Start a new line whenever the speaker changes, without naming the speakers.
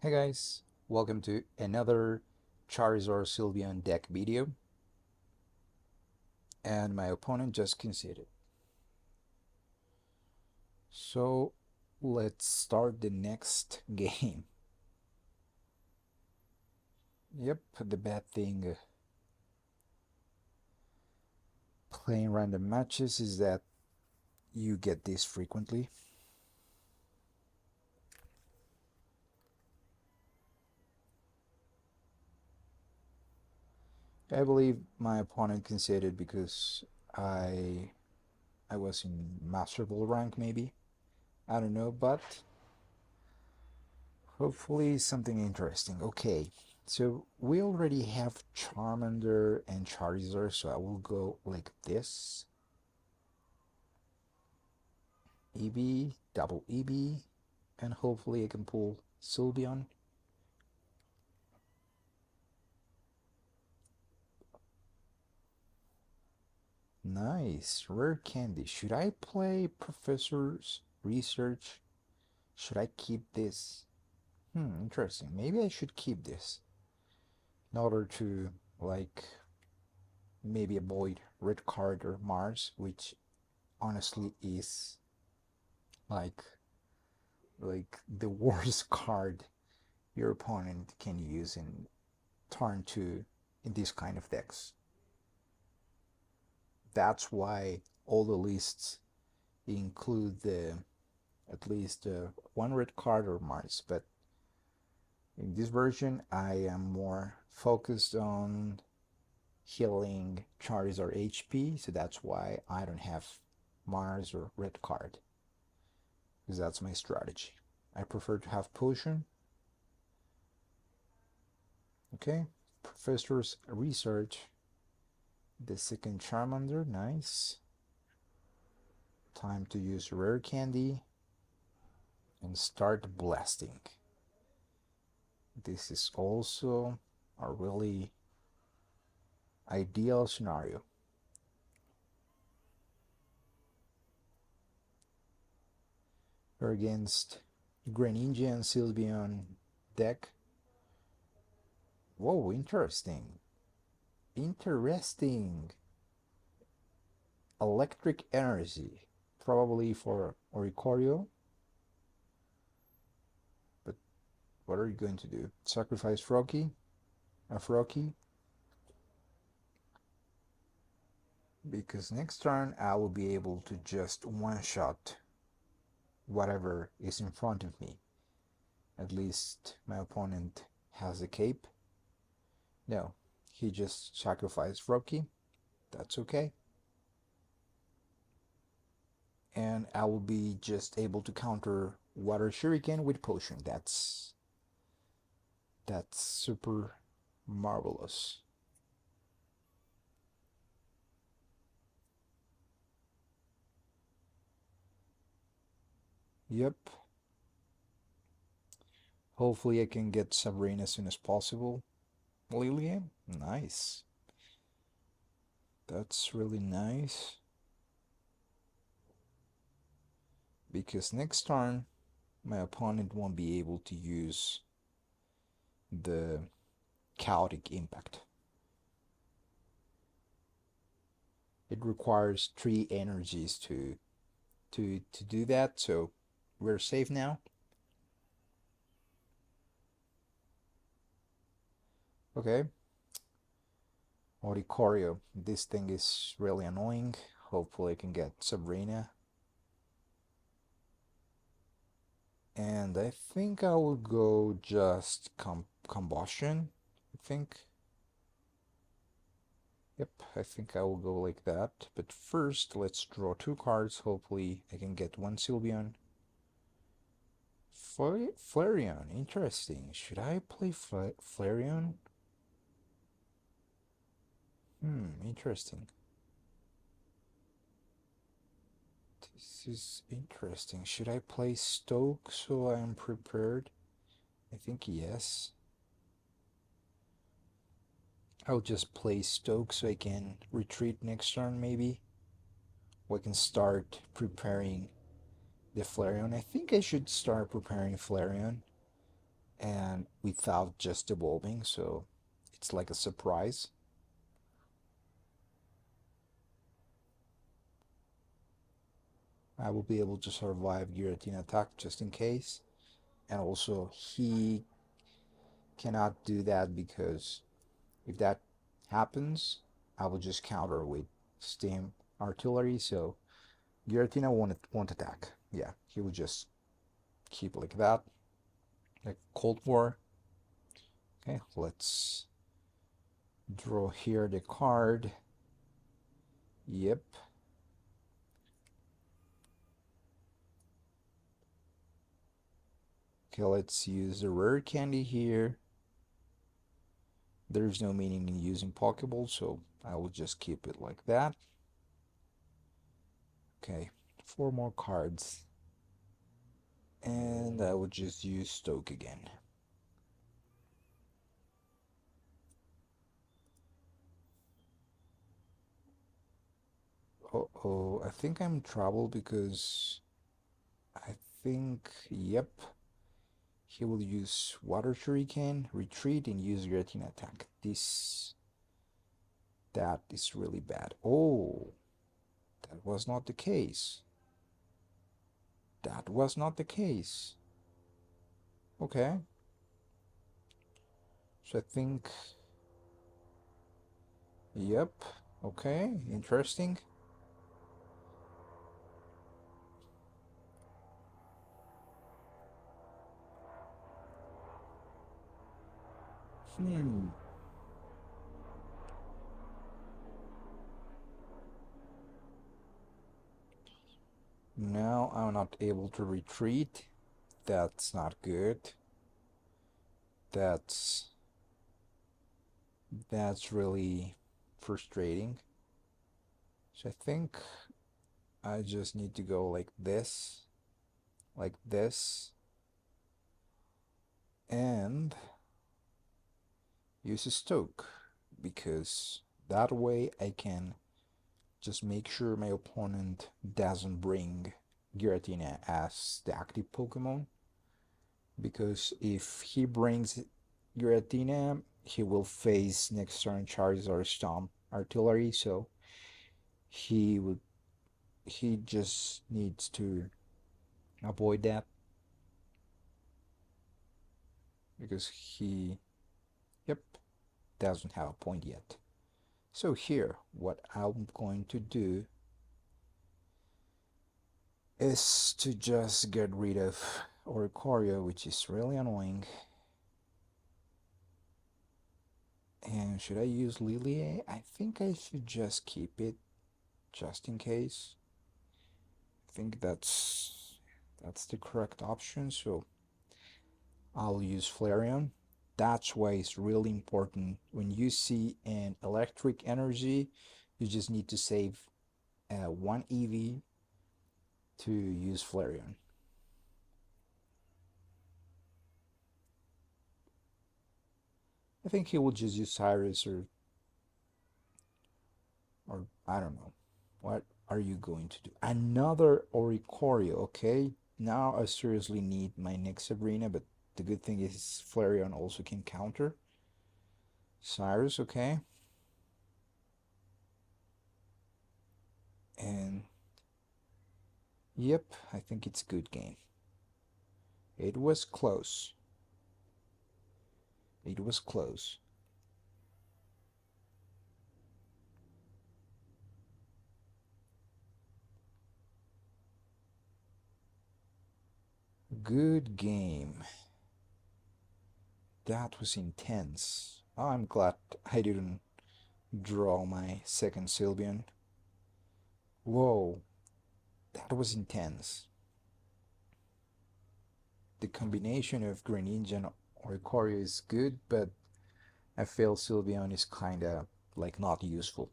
Hey guys, welcome to another Charizard Sylveon deck video, and my opponent just conceded. So let's start the next game. Yep, the bad thing playing random matches is that you get this frequently. I believe my opponent conceded because I I was in Master Ball rank maybe. I don't know, but hopefully something interesting. Okay, so we already have Charmander and Charizard, so I will go like this. Eevee, double Eevee, and hopefully I can pull Sylveon. Nice, rare candy. Should I play Professor's Research? Should I keep this? Interesting. Maybe I should keep this in order to, like, maybe avoid Red Card or Mars, which honestly is like the worst card your opponent can use in turn 2 in this kind of decks. That's why all the lists include the at least one red card or Mars, but in this version I am more focused on healing Charizard HP, so that's why I don't have Mars or red card, because that's my strategy. I prefer to have potion. Okay, Professor's Research. The second Charmander, nice. Time to use rare candy and start blasting. This is also a really ideal scenario. We're against Greninja and Sylveon deck. Whoa, interesting. Interesting. Electric energy. Probably for Oricorio. But what are you going to do? Sacrifice Froakie? A Froakie? Because next turn I will be able to just one-shot whatever is in front of me. At least my opponent has a cape. No, he just sacrificed Froakie. That's okay. And I will be just able to counter Water Shuriken with Potion. That's super marvelous. Yep. Hopefully I can get Sabrina as soon as possible. Lillie, nice. That's really nice. Because next turn my opponent won't be able to use the chaotic impact. It requires 3 energies to do that, so we're safe now. Okay. Oricorio, this thing is really annoying. Hopefully I can get Sabrina. And I think I will go just combustion, I think. Yep, I think I will go like that. But first, let's draw 2 cards. Hopefully I can get one Sylveon. Flareon, interesting. Should I play Flareon? Interesting. This is interesting. Should I play Stoke so I am prepared? I think yes. I'll just play Stoke so I can retreat next turn maybe. We can start preparing the Flareon. I think I should start preparing Flareon. and without just evolving, so it's like a surprise. I will be able to survive guillotine attack just in case. And also he cannot do that because if that happens, I will just counter with steam artillery, so Giratina won't attack. Yeah, he will just keep like that, like Cold War. Okay, let's draw here the card. Yep. Okay, let's use the rare candy here. There's no meaning in using Poké Ball, so I will just keep it like that. Okay, 4 more cards. And I will just use Stoke again. Uh-oh, I think I'm in trouble because I think, yep, he will use Water Shuriken, retreat, and use Giratina attack. That is really bad. Oh, that was not the case. That was not the case. Okay. So I think, yep, okay, interesting. Hmm. Now I'm not able to retreat. That's not good. That's that's really frustrating. So I think I just need to go like this, and use a Stoke, because that way I can just make sure my opponent doesn't bring Giratina as the active Pokemon, because if he brings Giratina, he will face next turn Charizard Stomp Artillery, so he would he just needs to avoid that, because he, yep, doesn't have a point yet. So here, what I'm going to do is to just get rid of Oricorio, which is really annoying. And should I use Lillie? I think I should just keep it, just in case. I think that's the correct option, so I'll use Flareon. That's why it's really important. When you see an electric energy, you just need to save 1 Eevee to use Flareon. I think he will just use Cyrus, or I don't know. What are you going to do? Another Oricorio, okay? Now I seriously need my next Sabrina, but the good thing is Flareon also can counter. Cyrus, okay? And yep, I think it's good game. It was close. It was close. Good game. That was intense. Oh, I'm glad I didn't draw my second Sylveon. Whoa, that was intense. The combination of Greninja and Oricorio is good, but I feel Sylveon is kinda like not useful.